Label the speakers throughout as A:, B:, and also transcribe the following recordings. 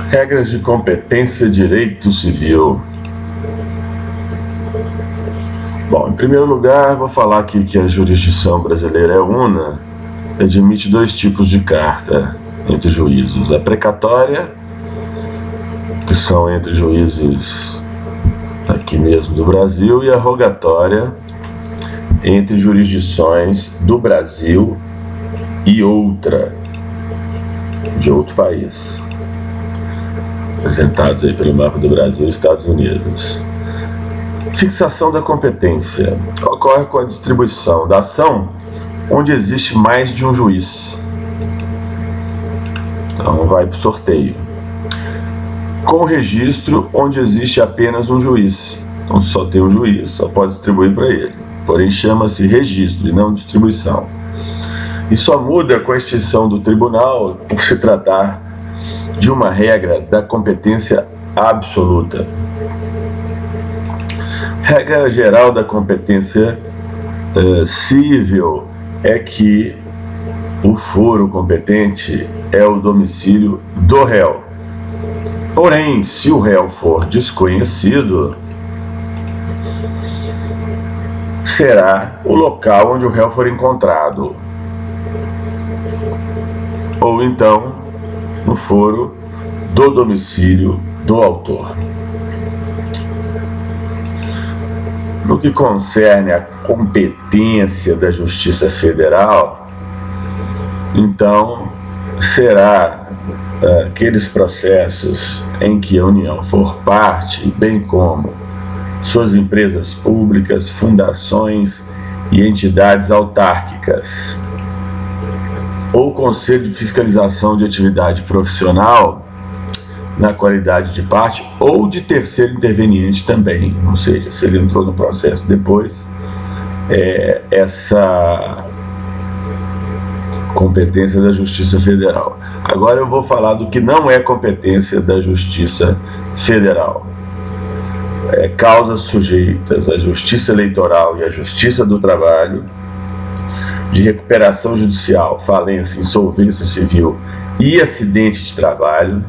A: Regras de competência, direito civil. Bom, em primeiro lugar, vou falar aqui que a jurisdição brasileira é una, admite dois tipos de carta entre juízes: a precatória, que são entre juízes aqui mesmo do Brasil, e a rogatória, entre jurisdições do Brasil e outra, de outro país, apresentados aí pelo mapa do Brasil e Estados Unidos. Fixação da competência ocorre com a distribuição da ação onde existe mais de um juiz. Então vai para o sorteio. Com o registro onde existe apenas um juiz. Então só tem um juiz, só pode distribuir para ele. Porém chama-se registro e não distribuição. E só muda com a extinção do tribunal por se tratar de uma regra da competência absoluta. Regra geral da competência civil é que o foro competente é o domicílio do réu. Porém, se o réu for desconhecido, será o local onde o réu for encontrado, ou então no foro do domicílio do autor. No que concerne à competência da Justiça Federal, então será aqueles processos em que a União for parte, bem como suas empresas públicas, fundações e entidades autárquicas, ou Conselho de Fiscalização de Atividade Profissional, na qualidade de parte, ou de terceiro interveniente também, ou seja, se ele entrou no processo depois, essa competência da Justiça Federal. Agora eu vou falar do que não é competência da Justiça Federal. Causas sujeitas à Justiça Eleitoral e à Justiça do Trabalho, de recuperação judicial, falência, insolvência civil e acidente de trabalho.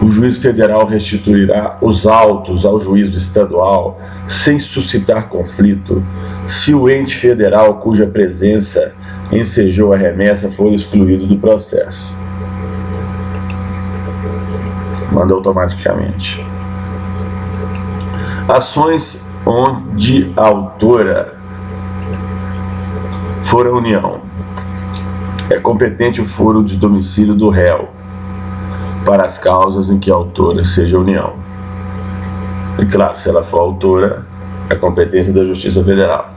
A: O juiz federal restituirá os autos ao juízo estadual sem suscitar conflito, se o ente federal cuja presença ensejou a remessa for excluído do processo. Manda automaticamente. Ações onde a autora for a União. É competente o foro de domicílio do réu para as causas em que a autora seja a União. E claro, se ela for autora, é competência da Justiça Federal.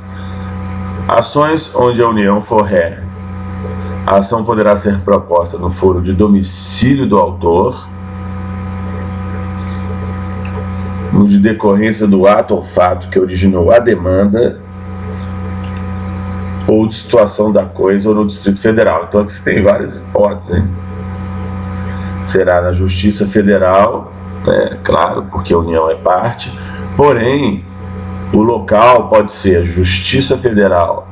A: Ações onde a União for ré. A ação poderá ser proposta no foro de domicílio do autor, no de decorrência do ato ou fato que originou a demanda, ou de situação da coisa, ou no Distrito Federal. Então aqui você tem várias hipóteses, hein? Será na Justiça Federal, claro, porque a União é parte, porém, o local pode ser a Justiça Federal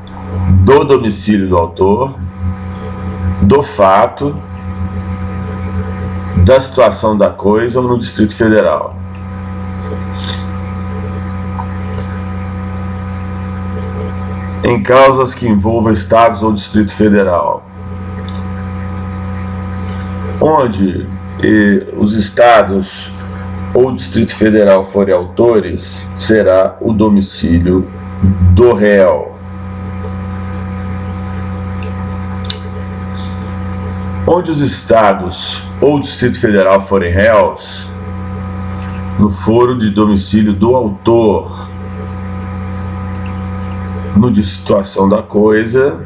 A: do domicílio do autor, do fato, da situação da coisa, ou no Distrito Federal. Em causas que envolvam estados ou Distrito Federal, onde os estados ou Distrito Federal forem autores, será o domicílio do réu. Onde os estados ou Distrito Federal forem réus, no foro de domicílio do autor, no de situação da coisa,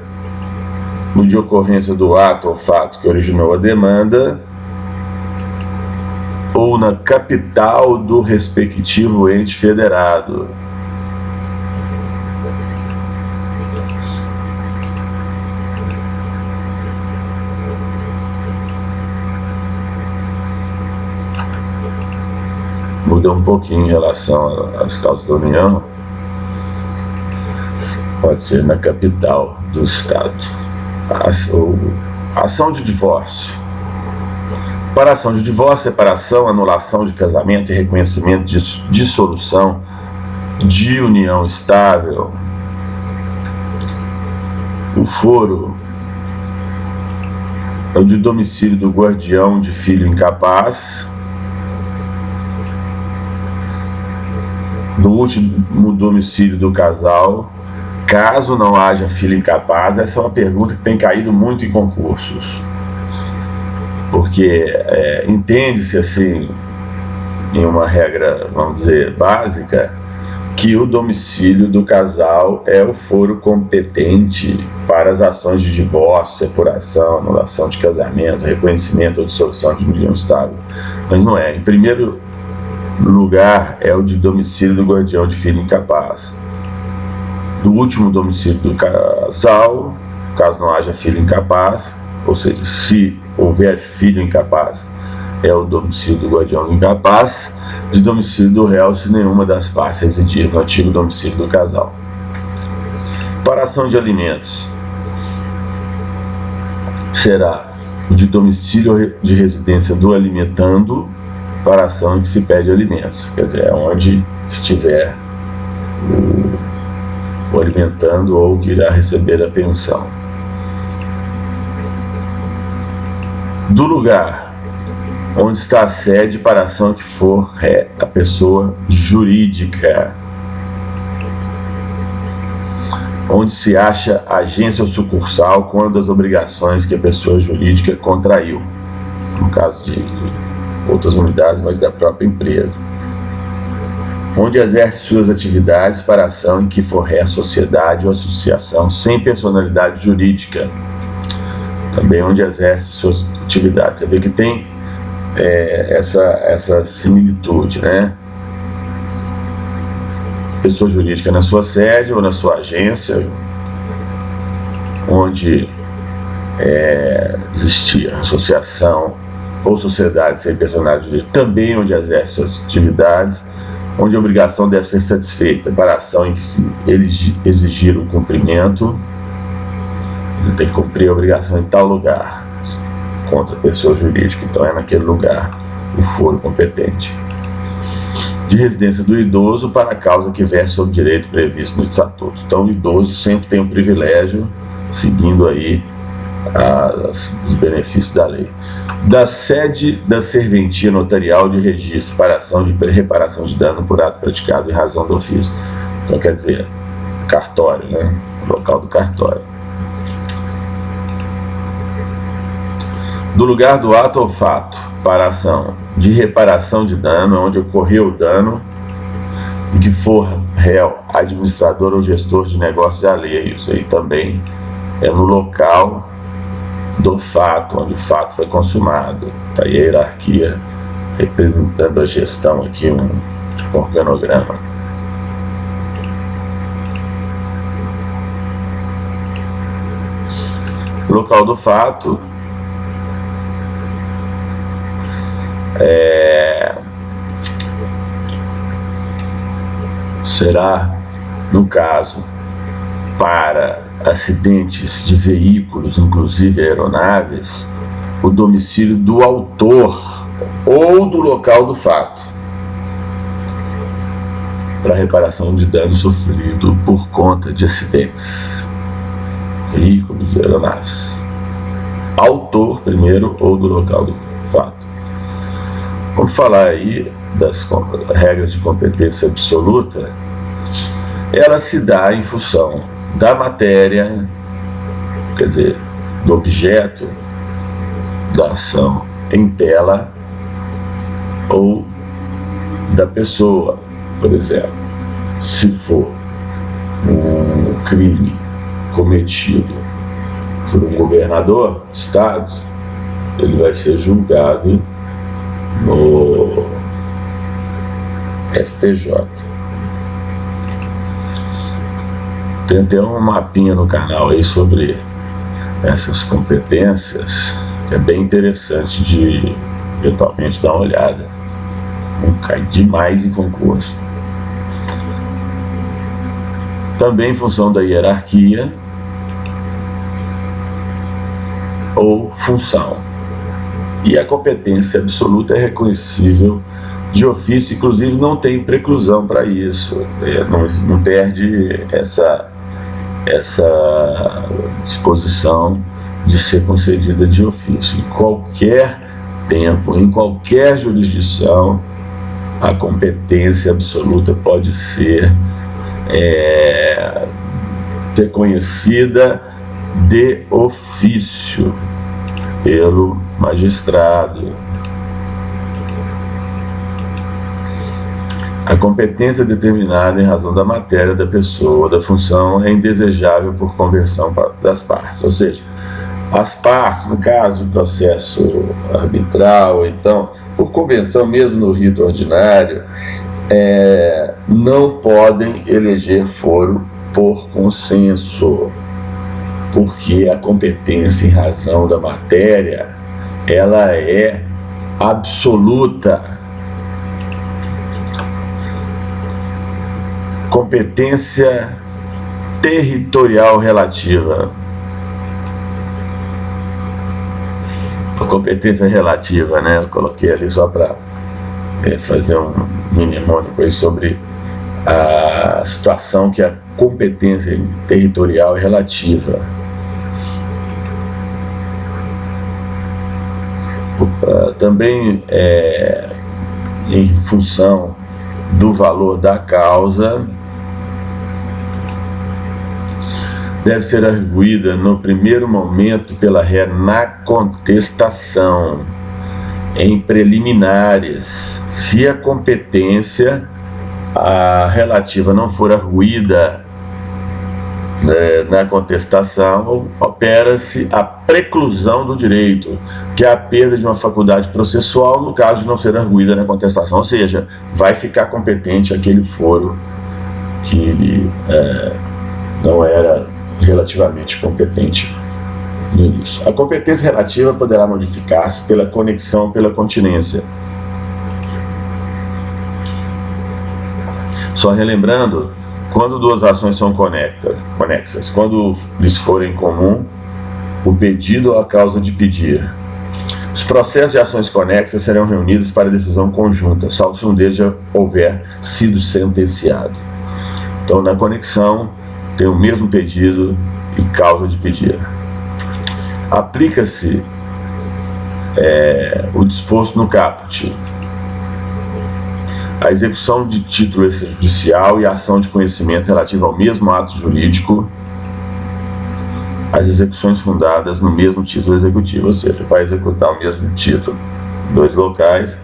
A: no de ocorrência do ato ou fato que originou a demanda, ou na capital do respectivo ente federado. Muda um pouquinho em relação às causas da União. Pode ser na capital do estado. Ação de divórcio. Para ação de divórcio, separação, anulação de casamento e reconhecimento de dissolução de união estável, o foro é o de domicílio do guardião de filho incapaz. No último domicílio do casal, caso não haja filho incapaz. Essa é uma pergunta que tem caído muito em concursos, porque entende-se assim, em uma regra, vamos dizer, básica, que o domicílio do casal é o foro competente para as ações de divórcio, separação, anulação de casamento, reconhecimento ou dissolução de união estável. Mas não é. Em primeiro lugar é o de domicílio do guardião de filho incapaz. Do último domicílio do casal, caso não haja filho incapaz, ou seja, se houver filho incapaz, é o domicílio do guardião incapaz. De domicílio do réu, se nenhuma das partes residir no antigo domicílio do casal. Para ação de alimentos, será o de domicílio de residência do alimentando, para ação em que se pede alimentos, quer dizer, é onde estiver o alimentando ou que irá receber a pensão. Do lugar onde está a sede para a ação que for a pessoa jurídica, onde se acha a agência ou sucursal quando as obrigações que a pessoa jurídica contraiu, no caso de outras unidades, mas da própria empresa, onde exerce suas atividades para a ação em que for a sociedade ou associação sem personalidade jurídica, também onde exerce suas atividades. Você vê que tem essa similitude, né? Pessoa jurídica na sua sede ou na sua agência, onde existia associação ou sociedade sem personalidade jurídica, também onde exerce suas atividades, onde a obrigação deve ser satisfeita para a ação em que se exigir o cumprimento, ele tem que cumprir a obrigação em tal lugar, contra a pessoa jurídica, então é naquele lugar o foro competente. De residência do idoso para a causa que versa sobre o direito previsto no estatuto. Então o idoso sempre tem o privilégio, seguindo aí os benefícios da lei. Da sede da serventia notarial de registro para ação de reparação de dano por ato praticado em razão do ofício. Então quer dizer, cartório, né? O local do cartório. Do lugar do ato ou fato para ação de reparação de dano, onde ocorreu o dano, em que for réu, administrador ou gestor de negócios alheios. Isso aí também é no local do fato, onde o fato foi consumado. Está aí a hierarquia representando a gestão aqui, um organograma. Local do fato será, no caso, para acidentes de veículos, inclusive aeronaves, o domicílio do autor ou do local do fato, para reparação de dano sofrido por conta de acidentes, veículos e aeronaves. Autor primeiro ou do local do fato. Vamos falar aí das regras de competência absoluta. Ela se dá em função da matéria, quer dizer, do objeto da ação em tela, ou da pessoa. Por exemplo, se for um crime cometido por um governador do estado, ele vai ser julgado no STJ. Tem até um mapinha no canal aí sobre essas competências, que é bem interessante de eventualmente dar uma olhada. Não cai demais em concurso. Também em função da hierarquia ou função. E a competência absoluta é reconhecível de ofício, inclusive não tem preclusão para isso, não perde essa disposição de ser concedida de ofício. Em qualquer tempo, em qualquer jurisdição, a competência absoluta pode ser reconhecida de ofício pelo magistrado. A competência determinada em razão da matéria da pessoa ou da função é indesejável por conversão das partes, ou seja, as partes, no caso do processo arbitral, então, por convenção mesmo no rito ordinário, não podem eleger foro por consenso, porque a competência em razão da matéria, ela é absoluta. Competência territorial relativa. A competência relativa, né? Eu coloquei ali só para fazer um mnemônico aí sobre a situação que a competência territorial é relativa. Também em função do valor da causa, deve ser arguída no primeiro momento pela ré na contestação, em preliminares. Se a competência relativa não for arguída na contestação, opera-se a preclusão do direito, que é a perda de uma faculdade processual no caso de não ser arguída na contestação, ou seja, vai ficar competente aquele foro que ele não era relativamente competente no início. A competência relativa poderá modificar-se pela conexão, pela continência. Só relembrando, quando duas ações são conexas, quando lhes for em comum o pedido ou a causa de pedir, os processos de ações conexas serão reunidos para decisão conjunta, salvo se um deles já houver sido sentenciado. Então, na conexão, tem o mesmo pedido e causa de pedir. Aplica-se o disposto no caput. A execução de título extrajudicial e a ação de conhecimento relativa ao mesmo ato jurídico, as execuções fundadas no mesmo título executivo, ou seja, vai executar o mesmo título em dois locais,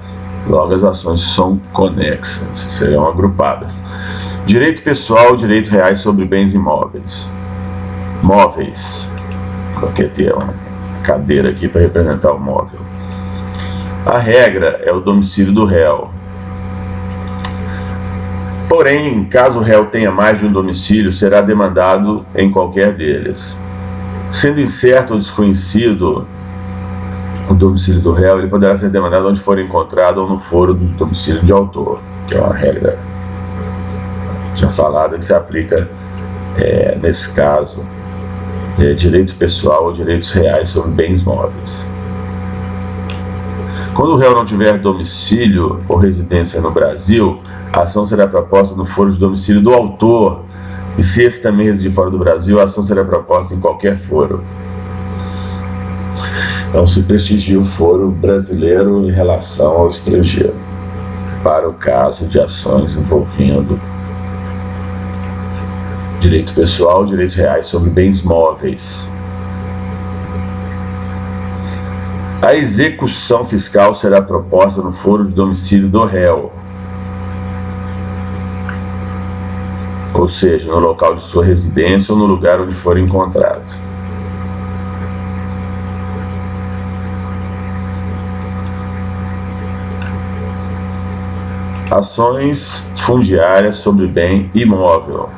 A: logo as ações são conexas, serão agrupadas. Direito pessoal, direito reais sobre bens imóveis. Móveis. Coloquei ter uma cadeira aqui para representar o móvel. A regra é o domicílio do réu. Porém, caso o réu tenha mais de um domicílio, será demandado em qualquer deles. Sendo incerto ou desconhecido o domicílio do réu, ele poderá ser demandado onde for encontrado ou no foro do domicílio de autor, que é uma regra já falada que se aplica nesse caso, direito pessoal ou direitos reais sobre bens móveis. Quando o réu não tiver domicílio ou residência no Brasil, a ação será proposta no foro de domicílio do autor, e se esse também residir fora do Brasil, a ação será proposta em qualquer foro. Então se prestigia o foro brasileiro em relação ao estrangeiro, para o caso de ações envolvendo direito pessoal, direitos reais sobre bens móveis. A execução fiscal será proposta no foro de domicílio do réu, ou seja, no local de sua residência ou no lugar onde for encontrado. Ações fundiárias sobre bem imóvel.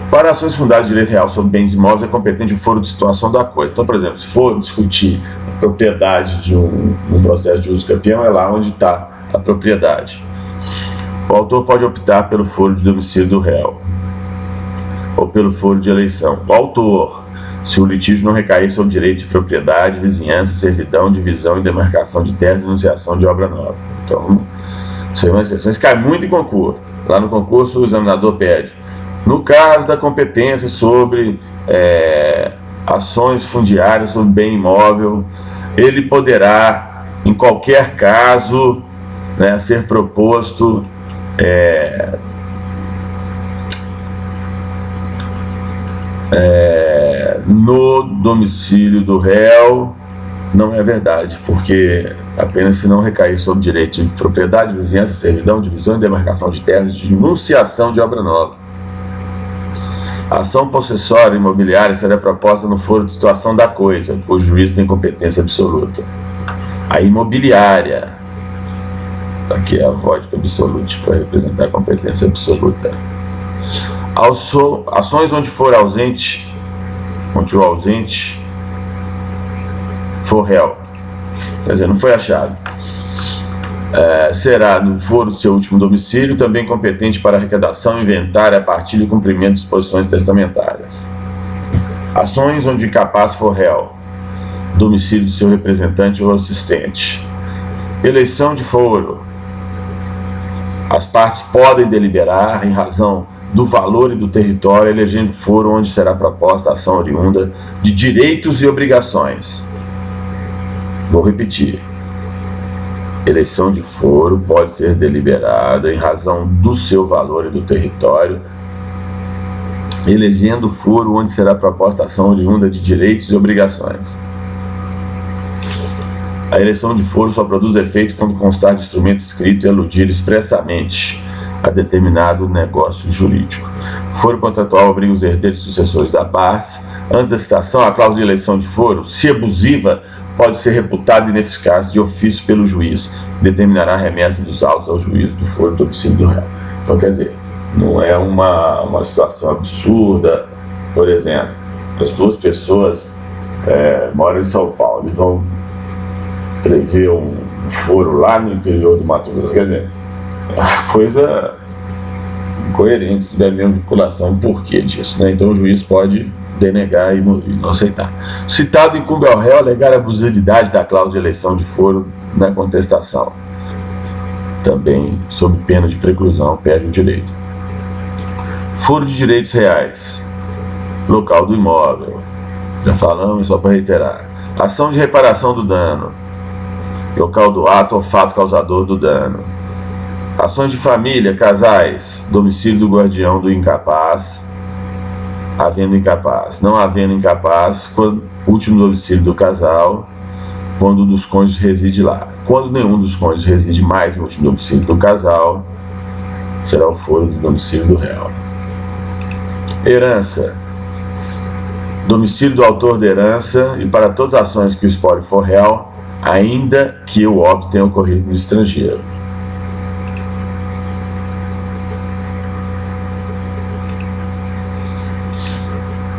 A: Para ações fundadas de direito real sobre bens imóveis, é competente o foro de situação da coisa. Então, por exemplo, se for discutir a propriedade de um processo de uso campeão, é lá onde está a propriedade. O autor pode optar pelo foro de domicílio do réu ou pelo foro de eleição. O autor, se o litígio não recair sobre direito de propriedade, vizinhança, servidão, divisão e demarcação de terras e enunciação de obra nova. Então, isso é uma exceção. Isso cai muito em concurso. Lá no concurso, o examinador pede, no caso da competência sobre ações fundiárias sobre bem imóvel, ele poderá, em qualquer caso, né, ser proposto no domicílio do réu. Não é verdade, porque apenas se não recair sobre direito de propriedade, vizinhança, servidão, divisão e demarcação de terras, de enunciação de obra nova. A ação possessória imobiliária será proposta no foro de situação da coisa, cujo juiz tem competência absoluta. A imobiliária, aqui é a vodka absolute para representar a competência absoluta. Ações onde for ausente, onde o ausente for réu, quer dizer, não foi achado, será no foro do seu último domicílio também competente para arrecadação, inventário, a partilha e cumprimento de disposições testamentárias. Ações onde o incapaz for réu, domicílio do seu representante ou assistente. Eleição de foro. As partes podem deliberar em razão do valor e do território, elegendo foro onde será proposta a ação oriunda de direitos e obrigações. Vou repetir. Eleição de foro pode ser deliberada em razão do seu valor e do território, elegendo foro onde será proposta a ação oriunda de direitos e obrigações. A eleição de foro só produz efeito quando constar de instrumento escrito e aludir expressamente a determinado negócio jurídico. O foro contratual obriga os herdeiros e sucessores da parte. Antes da citação, a cláusula de eleição de foro, se abusiva, pode ser reputada ineficaz de ofício pelo juiz, que determinará a remessa dos autos ao juiz do foro do domicílio do réu. Então, quer dizer, não é uma situação absurda. Por exemplo, as duas pessoas moram em São Paulo e vão prever um foro lá no interior do Mato Grosso. Quer dizer, a coisa incoerente, se tiver mesmo vinculação, o porquê disso, né? Então o juiz pode denegar e não aceitar. Citado incumbe ao réu alegar a abusividade da cláusula de eleição de foro na contestação. Também, sob pena de preclusão, perde o direito. Foro de direitos reais. Local do imóvel. Já falamos, só para reiterar. Ação de reparação do dano. Local do ato ou fato causador do dano. Ações de família, casais. Domicílio do guardião do incapaz. Havendo incapaz. Não havendo incapaz, quando último domicílio do casal, quando um dos cônjuges reside lá. Quando nenhum dos cônjuges reside mais no último domicílio do casal, será o foro do domicílio do réu. Herança. Domicílio do autor da herança e para todas as ações que o espólio for réu, ainda que o óbito tenha ocorrido no estrangeiro.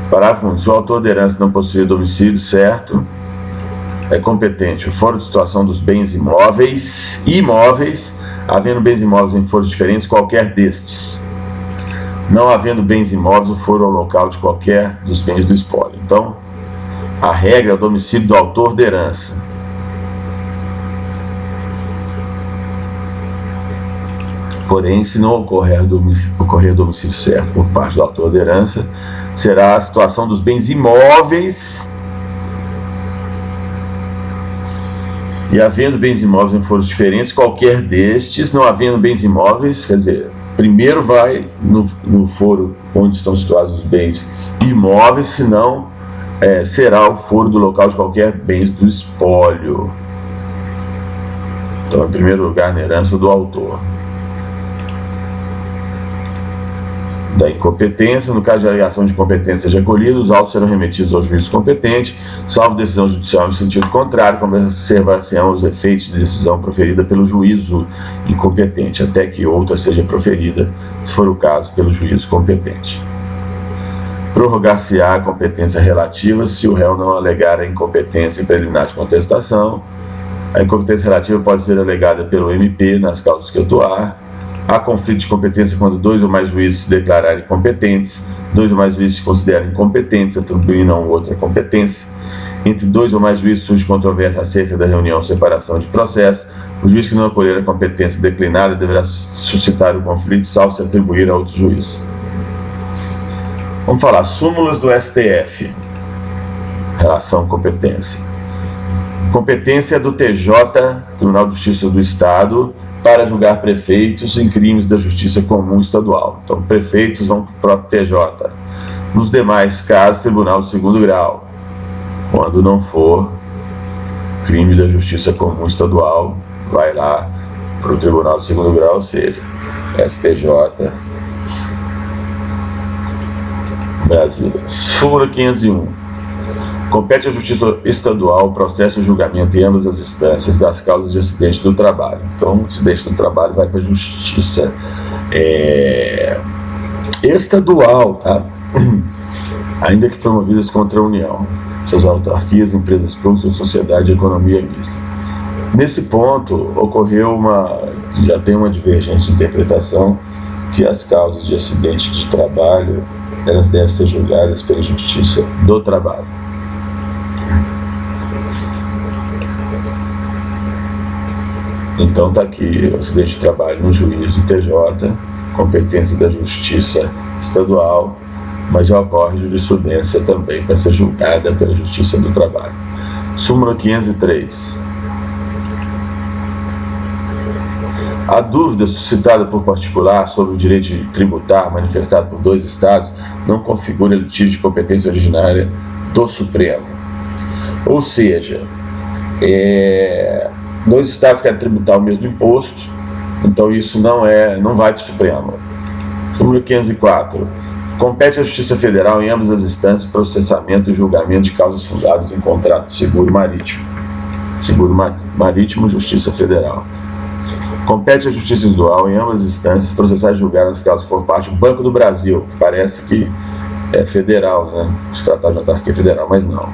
A: Parágrafo 1. Se o autor da herança não possuir domicílio certo, é competente o foro de situação dos bens imóveis, havendo bens imóveis em foros diferentes, qualquer destes. Não havendo bens imóveis, o foro ao local de qualquer dos bens do espólio. Então, a regra é o domicílio do autor da herança. Porém, se não ocorrer domicílio certo por parte do autor da herança, será a situação dos bens imóveis. E havendo bens imóveis em foros diferentes, qualquer destes, não havendo bens imóveis, quer dizer, primeiro vai no foro onde estão situados os bens imóveis, senão será o foro do local de qualquer bens do espólio. Então, em primeiro lugar, na herança do autor. Da incompetência, no caso de alegação de incompetência seja acolhida, os autos serão remetidos ao juiz competente, salvo decisão judicial no sentido contrário, como observar-se-ão os efeitos de decisão proferida pelo juízo incompetente, até que outra seja proferida, se for o caso, pelo juízo competente. Prorrogar-se-á a competência relativa se o réu não alegar a incompetência em preliminar de contestação. A incompetência relativa pode ser alegada pelo MP nas causas que autuar, Há conflito de competência quando 2 ou mais juízes se declararem competentes, 2 ou mais juízes se considerarem incompetentes, atribuindo a um outro a competência. Entre 2 ou mais juízes surge controvérsia acerca da reunião ou separação de processo. O juiz que não acolher a competência declinada deverá suscitar o conflito, salvo se atribuir a outro juiz. Vamos falar súmulas do STF. Relação competência. Competência é do TJ, Tribunal de Justiça do Estado, para julgar prefeitos em crimes da Justiça Comum Estadual. Então, prefeitos vão para o próprio TJ. Nos demais casos, Tribunal de Segundo Grau. Quando não for crime da Justiça Comum Estadual, vai lá para o Tribunal de Segundo Grau, ou seja, STJ, Brasília. Súmula 501. Compete à Justiça Estadual o processo e julgamento em ambas as instâncias das causas de acidente do trabalho. Então, o acidente do trabalho vai para a Justiça Estadual, tá? Ainda que promovidas contra a União, suas autarquias, empresas públicas ou sociedade de economia mista. Nesse ponto, ocorreu já tem uma divergência de interpretação que as causas de acidente de trabalho, elas devem ser julgadas pela Justiça do Trabalho. Então está aqui o acidente de trabalho no juízo TJ, competência da Justiça Estadual, mas já ocorre jurisprudência também para ser julgada pela Justiça do Trabalho. Súmula 503. A dúvida suscitada por particular sobre o direito de tributar manifestado por 2 estados não configura litígio de competência originária do Supremo. Ou seja, 2 estados querem tributar o mesmo imposto, então isso não vai para o Supremo. Súmula 504. Compete à Justiça Federal em ambas as instâncias o processamento e julgamento de causas fundadas em contrato de seguro marítimo. Seguro marítimo, Justiça Federal. Compete à Justiça Estadual em ambas as instâncias processar e julgar as causas que for parte do Banco do Brasil, que parece que é federal, né? Os tratados de autarquia federal, mas não.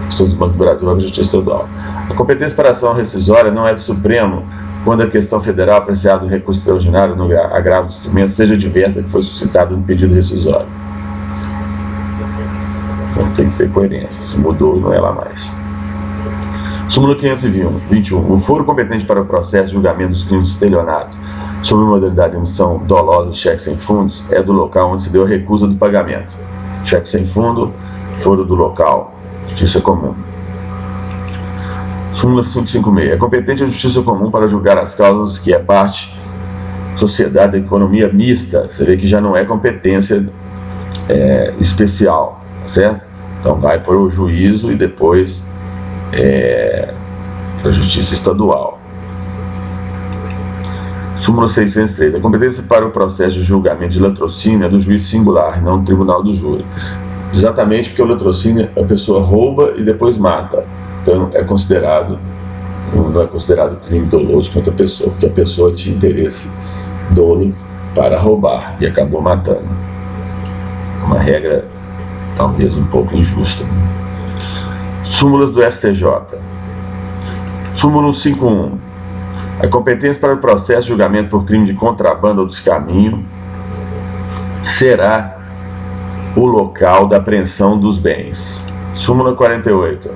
A: Estudos do Banco do Brasil vai para a Justiça Estadual. A competência para ação rescisória não é do Supremo quando a questão federal apreciada no recurso extraordinário no agravo do instrumento seja diversa da que foi suscitada no pedido rescisório. Então tem que ter coerência. Se mudou, não é lá mais. Súmula 521. O foro competente para o processo de julgamento dos crimes de estelionato sob a modalidade de emissão dolosa de cheque sem fundos é do local onde se deu a recusa do pagamento. Cheque sem fundo, foro do local, Justiça Comum. Súmula 556. É competente a Justiça Comum para julgar as causas que é parte sociedade da economia mista. Você vê que já não é competência especial, certo? Então vai para o juízo e depois para a Justiça Estadual. Súmula 603. A competência para o processo de julgamento de latrocínio é do juiz singular, não do tribunal do júri. Exatamente porque o latrocínio a pessoa rouba e depois mata. Então não é considerado crime doloso contra a pessoa, porque a pessoa tinha interesse dolo para roubar e acabou matando. Uma regra talvez um pouco injusta. Súmulas do STJ. Súmula 151. A competência para o processo de julgamento por crime de contrabando ou descaminho será o local da apreensão dos bens. Súmula 48.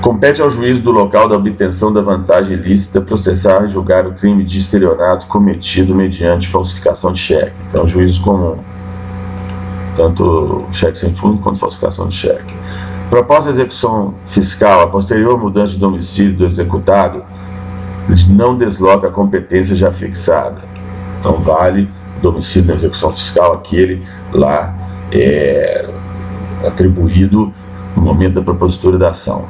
A: Compete ao juiz do local da obtenção da vantagem ilícita processar e julgar o crime de estelionato cometido mediante falsificação de cheque. Então, juízo comum. Tanto cheque sem fundo quanto falsificação de cheque. Proposta de execução fiscal, a posterior mudança de domicílio do executado não desloca a competência já fixada. Então, vale o domicílio da execução fiscal, aquele lá atribuído no momento da propositura da ação.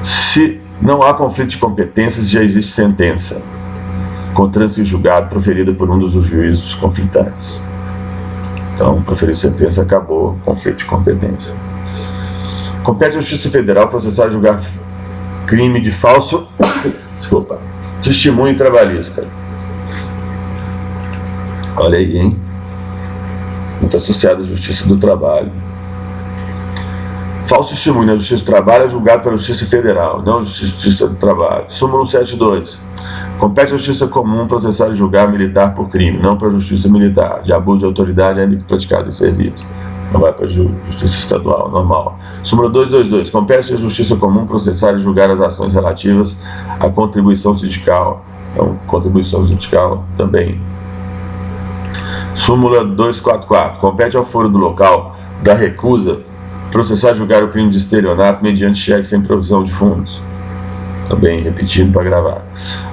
A: Se não há conflito de competências, já existe sentença com trânsito julgado proferida por um dos juízes conflitantes. Então, proferir sentença, acabou conflito de competência. Compete à Justiça Federal processar e julgar crime de falso testemunho trabalhista. Olha aí, hein? Muito associado à Justiça do Trabalho. Falso testemunho na Justiça do Trabalho é julgado pela Justiça Federal, não a Justiça do Trabalho. Súmula 172. Compete à justiça comum processar e julgar militar por crime, não para a justiça militar, de abuso de autoridade ainda que praticado em serviço. Não vai para a justiça estadual, normal. Súmula 222. Compete à justiça comum processar e julgar as ações relativas à contribuição sindical. Então, contribuição sindical também. Súmula 244. Compete ao foro do local da recusa processar e julgar o crime de estelionato mediante cheque sem provisão de fundos. Também repetindo para gravar.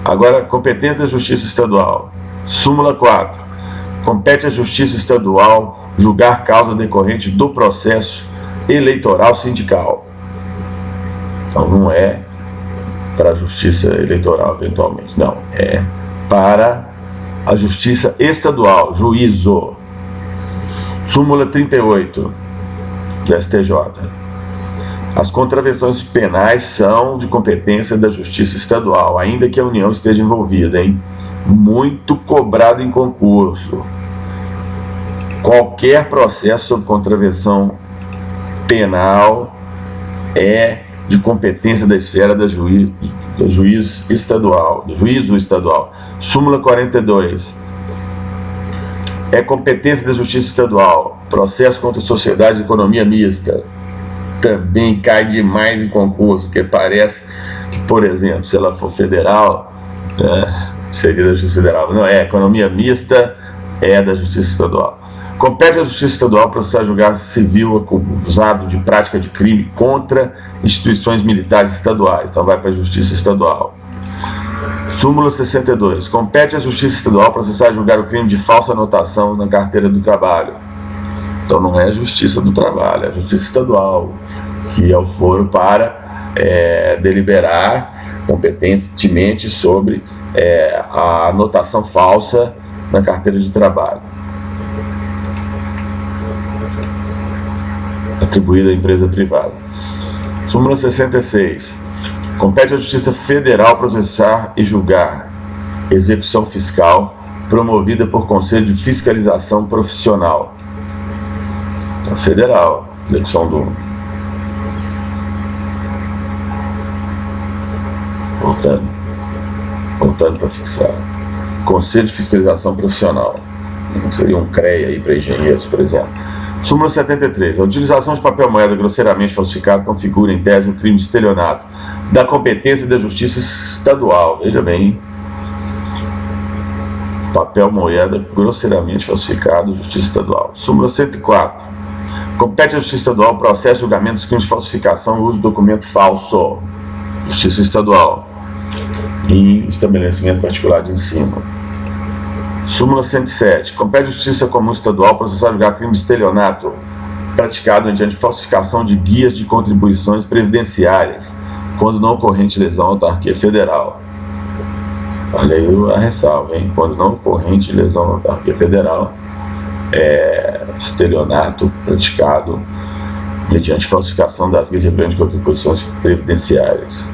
A: Agora, competência da Justiça Estadual. Súmula 4. Compete à Justiça Estadual julgar causa decorrente do processo eleitoral sindical. Então, não é para a Justiça Eleitoral, eventualmente. Não, é para a Justiça Estadual, juízo. Súmula 38 do STJ. As contravenções penais são de competência da Justiça Estadual, ainda que a União esteja envolvida, hein? Muito cobrado em concurso. Qualquer processo sobre contravenção penal é de competência da esfera do juiz estadual, do juízo estadual. Súmula 42. É competência da Justiça Estadual. Processo contra a sociedade de economia mista. Também cai demais em concurso, porque parece que, por exemplo, se ela for federal, seria da Justiça Federal. Não é, economia mista é da Justiça Estadual. Compete à Justiça Estadual processar julgar civil acusado de prática de crime contra instituições militares estaduais. Então vai para a Justiça Estadual. Súmula 62. Compete à Justiça Estadual processar julgar o crime de falsa anotação na carteira do trabalho. Então não é a Justiça do Trabalho, é a Justiça Estadual, que é o foro para deliberar competentemente sobre a anotação falsa na carteira de trabalho, atribuída à empresa privada. Súmula 66. Compete à Justiça Federal processar e julgar execução fiscal promovida por Conselho de Fiscalização Profissional. Então, federal, execução do... Voltando para fixar. Conselho de Fiscalização Profissional. Seria um CREA aí para engenheiros, por exemplo. Súmula 73. A utilização de papel moeda grosseiramente falsificado configura, em tese, um crime de estelionato da competência da Justiça Estadual. Veja bem, papel moeda grosseiramente falsificado, Justiça Estadual. Súmula 104. Compete à Justiça Estadual processo e julgamento dos crimes de falsificação e uso de documento falso. Justiça Estadual. Em estabelecimento particular de ensino. Súmula 107. Compete à Justiça Comum Estadual processar e julgar crime de estelionato praticado mediante falsificação de guias de contribuições previdenciárias, quando não ocorrente lesão à autarquia federal. Olha aí a ressalva, hein? Quando não ocorrente lesão à autarquia federal, estelionato praticado mediante falsificação das guias de contribuições previdenciárias.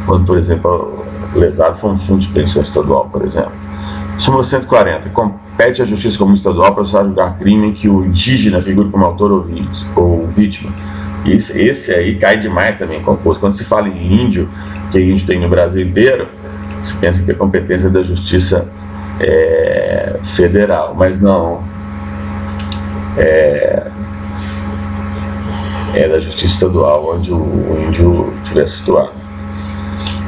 A: Quando, por exemplo, o lesado for um fundo de pensão estadual, por exemplo. Súmula 140. Compete à Justiça Comum Estadual processar e julgar crime em que o indígena figure como autor ou vítima. Esse aí cai demais também em concurso. Quando se fala em índio, que índio tem no Brasil inteiro, se pensa que é competência da Justiça Federal, mas não. É da Justiça Estadual, onde o índio estiver situado.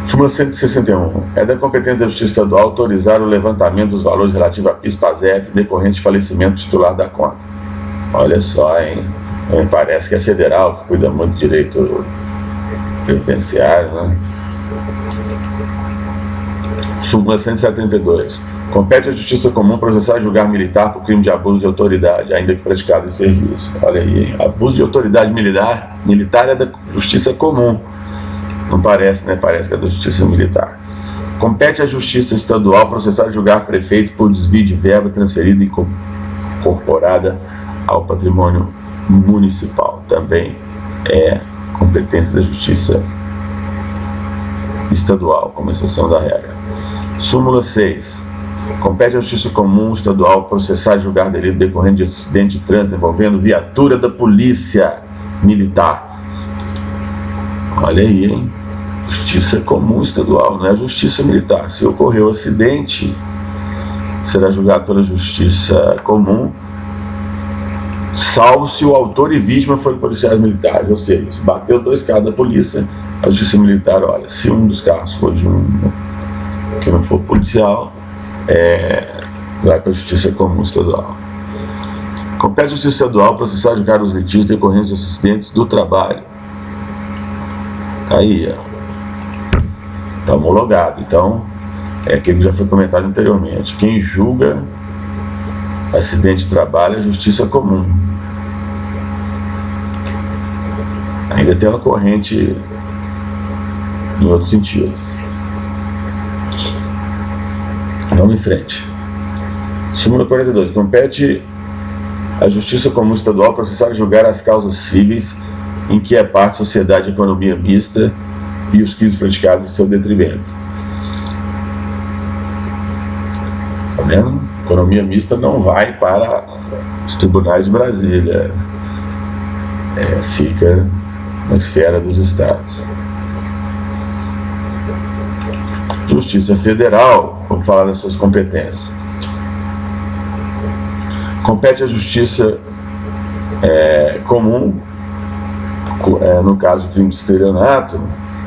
A: Súmula 161. É da competência da Justiça Estadual autorizar o levantamento dos valores relativos a PIS/PASEF decorrente de falecimento titular da conta. Olha só, hein? Me parece que é federal, que cuida muito do direito previdenciário, né? Súmula 172. Compete à Justiça Comum processar e julgar militar por crime de abuso de autoridade, ainda que praticado em serviço. Olha aí, hein? Abuso de autoridade militar é da Justiça Comum. Não parece, né? Parece que é da Justiça Militar. Compete à Justiça Estadual processar e julgar prefeito por desvio de verba transferida e incorporada ao patrimônio municipal. Também é competência da Justiça Estadual, como exceção da regra. Súmula 6. Compete à Justiça Comum Estadual processar e julgar delito decorrente de acidente de trânsito envolvendo viatura da Polícia Militar. Olha aí, hein? Justiça comum estadual, não é justiça militar. Se ocorreu acidente, será julgado pela justiça comum, salvo se o autor e vítima forem policiais militares. Ou seja, se bateu 2 carros da polícia, a justiça militar, olha, se um dos carros for de um que não for policial, vai para a justiça comum estadual. Compete à justiça estadual processar e julgar os litígios decorrentes de acidentes do trabalho. Aí, está homologado. Então, é aquilo que já foi comentado anteriormente. Quem julga acidente de trabalho é a justiça comum. Ainda tem uma corrente em outro sentido. Vamos em frente. Súmula 42. Compete à justiça comum estadual processar e julgar as causas cíveis em que é parte sociedade e economia mista e os crimes praticados em seu detrimento. Tá vendo? Economia mista não vai para os tribunais de Brasília, fica na esfera dos estados. Justiça Federal, vamos falar das suas competências. Compete à justiça comum, no caso do crime de estelionato,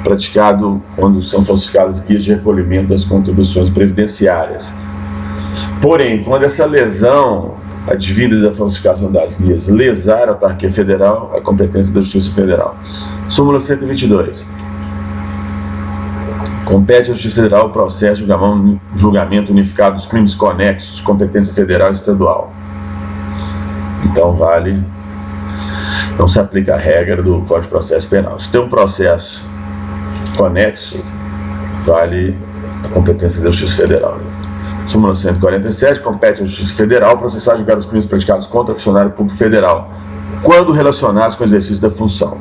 A: praticado quando são falsificadas guias de recolhimento das contribuições previdenciárias. Porém, quando essa lesão advinda da falsificação das guias lesar a autarquia federal, a competência da Justiça Federal. Súmula 122. Compete à Justiça Federal o processo de julgamento unificado dos crimes conexos de competência federal e estadual. Então não se aplica a regra do Código de Processo Penal. Se tem um processo conexo, vale a competência da Justiça Federal. Súmula 147, compete à Justiça Federal processar e julgar os crimes praticados contra funcionário público federal, quando relacionados com o exercício da função.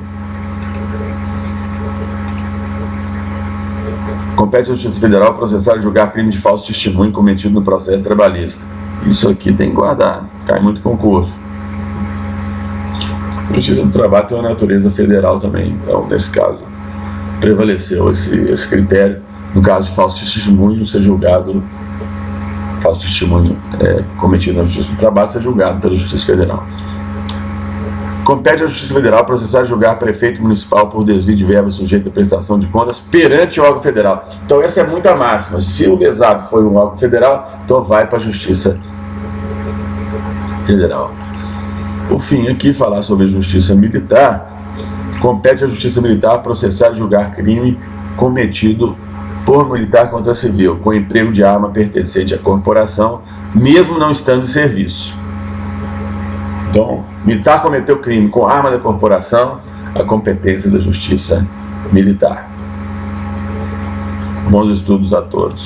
A: Compete à Justiça Federal processar e julgar crime de falso testemunho cometido no processo trabalhista. Isso aqui tem que guardar, cai muito concurso. A Justiça do Trabalho tem uma natureza federal também, então, nesse caso, prevaleceu esse critério. No caso de falso testemunho, ser julgado, falso testemunho cometido na Justiça do Trabalho, ser julgado pela Justiça Federal. Compete à Justiça Federal processar e julgar prefeito municipal por desvio de verba sujeito à prestação de contas perante o órgão federal. Então essa é muito a máxima. Se o lesado foi um órgão federal, então vai para a Justiça Federal. Por fim, aqui falar sobre a Justiça Militar. Compete à Justiça Militar processar e julgar crime cometido por militar contra civil, com emprego de arma pertencente à corporação, mesmo não estando em serviço. Então, militar cometeu crime com arma da corporação, a competência da Justiça Militar. Bons estudos a todos.